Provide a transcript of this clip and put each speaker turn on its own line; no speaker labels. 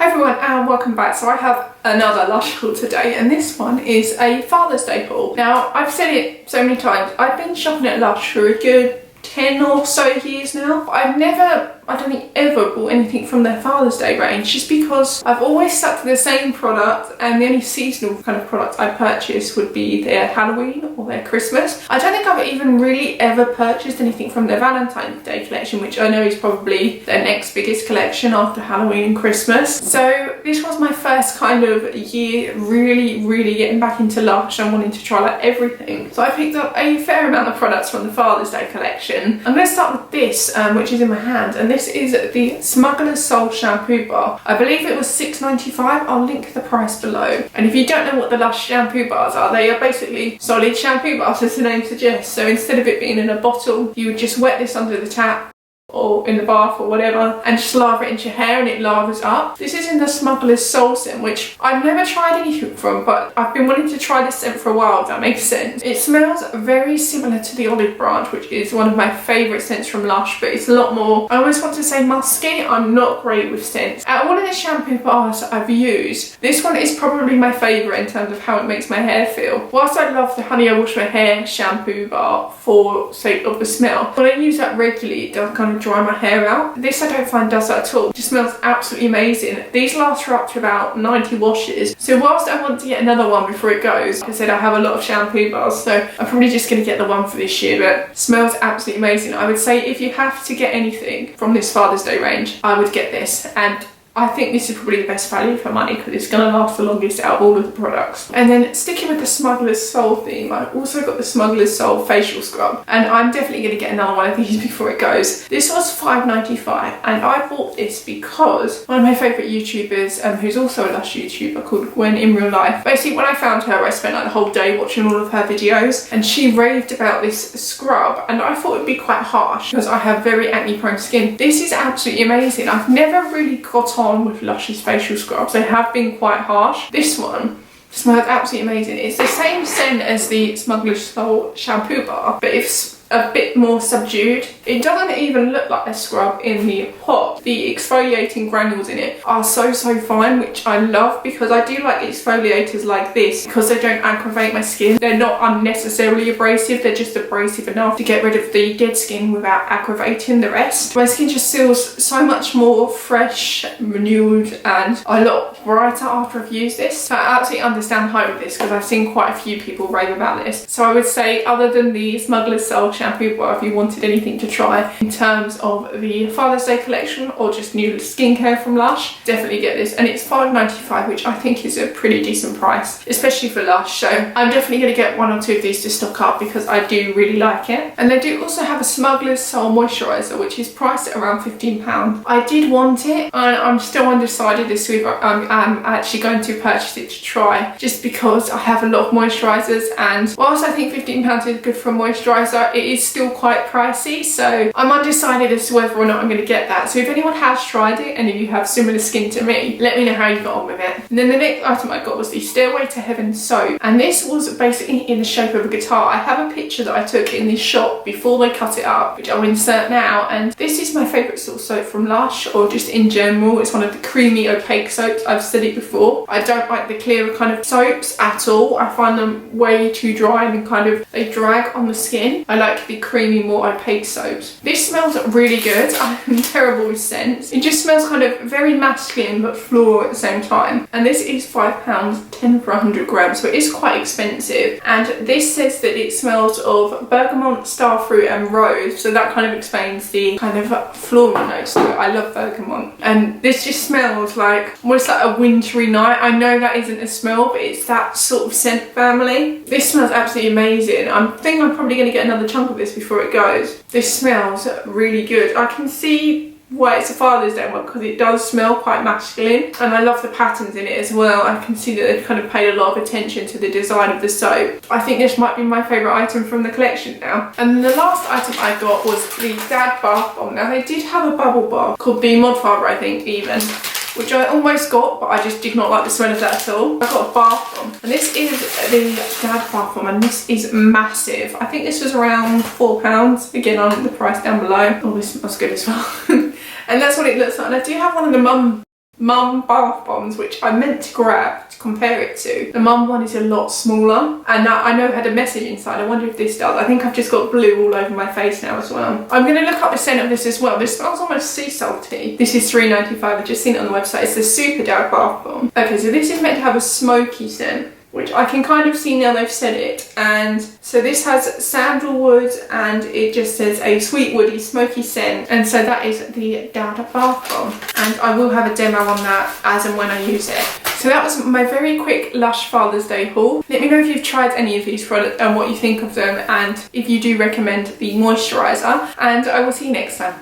Hi everyone and welcome back. So I have another Lush haul today, and this one is a Father's Day haul. Now, I've said it so many times, I've been shopping at Lush for a good 10 or so years now. I've never, I don't think ever bought anything from their Father's Day range, just because I've always stuck to the same product, and the only seasonal kind of product I purchase would be their Halloween or their Christmas. I don't think I've even really ever purchased anything from their Valentine's Day collection, which I know is probably their next biggest collection after Halloween and Christmas. So this was my first kind of year really getting back into Lush and wanting to try like everything. So I picked up a fair amount of products from the Father's Day collection. I'm going to start with this, which is in my hand, and this is the Smugglers Soul shampoo bar. I believe it was £6.95. I'll link the price below. And if you don't know what the Lush shampoo bars are, they are basically solid shampoo bars, as the name suggests. So instead of it being in a bottle, you would just wet this under the tap or in the bath or whatever and just lather it into your hair and it lathers up. This is in the Smugglers Soul scent, which I've never tried anything from, but I've been wanting to try this scent for a while, if that makes sense. It smells very similar to the Olive Branch, which is one of my favourite scents from Lush, but it's a lot more, I always want to say musky. I'm not great with scents. Out of all of the shampoo bars I've used, this one is probably my favourite in terms of how it makes my hair feel. Whilst I love the Honey I Wash My Hair shampoo bar for sake of the smell, when I use that regularly it does kind of dry my hair out. This I don't find does that at all. It just smells absolutely amazing. These last for up to about 90 washes. So whilst I want to get another one before it goes, like I said, I have a lot of shampoo bars, so I'm probably just going to get the one for this year, but smells absolutely amazing. I would say if you have to get anything from this Father's Day range, I would get this, and I think this is probably the best value for money because it's going to last the longest out of all of the products. And then sticking with the Smugglers Soul theme, I've also got the Smugglers Soul facial scrub, and I'm definitely going to get another one of these before it goes. This was £5.95, and I bought this because one of my favourite YouTubers, who's also a Lush YouTuber called Gwen in real life, basically when I found her I spent like the whole day watching all of her videos, and she raved about this scrub, and I thought it would be quite harsh because I have very acne prone skin. This is absolutely amazing. I've never really got on with Lush's facial scrubs. They have been quite harsh. This one smells absolutely amazing. It's the same scent as the Smugglers Soul shampoo bar, but it's a bit more subdued. It doesn't even look like a scrub in the pot. The exfoliating granules in it are so fine, which I love because I do like exfoliators like this because they don't aggravate my skin. They're not unnecessarily abrasive, they're just abrasive enough to get rid of the dead skin without aggravating the rest. My skin just feels so much more fresh, renewed, and a lot brighter after I've used this. So I absolutely understand the hype of this because I've seen quite a few people rave about this. So I would say, other than the Smugglers Soul shampoo bar, if you wanted anything to try in terms of the Father's Day collection or just new skincare from Lush, definitely get this. And it's £5.95, which I think is a pretty decent price, especially for Lush. So I'm definitely going to get one or two of these to stock up because I do really like it. And they do also have a Smugglers Soul moisturiser, which is priced at around £15. I did want it, and I'm still undecided as to if I'm actually going to purchase it to try, just because I have a lot of moisturisers, and whilst I think £15 is good for a moisturiser, it is still quite pricey, so I'm undecided as to whether or not I'm going to get that. So if anyone has tried it and if you have similar skin to me, let me know how you got on with it. And then the next item I got was the Stairway to Heaven soap, and this was basically in the shape of a guitar. I have a picture that I took in this shop before they cut it up, which I'll insert now, and this is my favourite sort of soap from Lush, or just in general. It's one of the creamy opaque soaps. I've said it before, I don't like the clearer kind of soaps at all. I find them way too dry and kind of, they drag on the skin. I like the creamy, more opaque soaps. This smells really good. I'm terrible with scents. It just smells kind of very masculine but floral at the same time. And this is £5.10 for 100 grams, so it is quite expensive. And this says that it smells of bergamot, starfruit and rose, so that kind of explains the kind of floral notes to it. I love bergamot. And this just smells like almost like a wintry night. I know that isn't a smell, but it's that sort of scent family. This smells absolutely amazing. I think I'm probably going to get another chunk of this before it goes. This smells really good. I can see why it's a Father's Day one because it does smell quite masculine, and I love the patterns in it as well. I can see that they've kind of paid a lot of attention to the design of the soap. I think this might be my favourite item from the collection now. And the last item I got was the Dad Bath Bomb. Now they did have a bubble bath called the Mod Father, I think, even, which I almost got, but I just did not like the smell of that at all. I got a bath bomb, and this is the Dad Bath Bomb, and this is massive. I think this was around £4. Again, I'll link the price down below. Oh, this smells good as well. And that's what it looks like. And I do have one of the mum Mum bath bombs, which I meant to grab to compare it to. The Mum one is a lot smaller, and that I know had a message inside. I wonder if this does. I think I've just got blue all over my face now as well. I'm going to look up the scent of this as well. This smells almost sea salty. This is £3.95. I've just seen it on the website. It's the Super Dark Bath Bomb. Okay, so this is meant to have a smoky scent, which I can kind of see now they've said it. And so this has sandalwood, and it just says a sweet woody smoky scent. And so that is the Dowder Bath Bomb. And I will have a demo on that as and when I use it. So that was my very quick Lush Father's Day haul. Let me know if you've tried any of these products and what you think of them, and if you do recommend the moisturiser. And I will see you next time.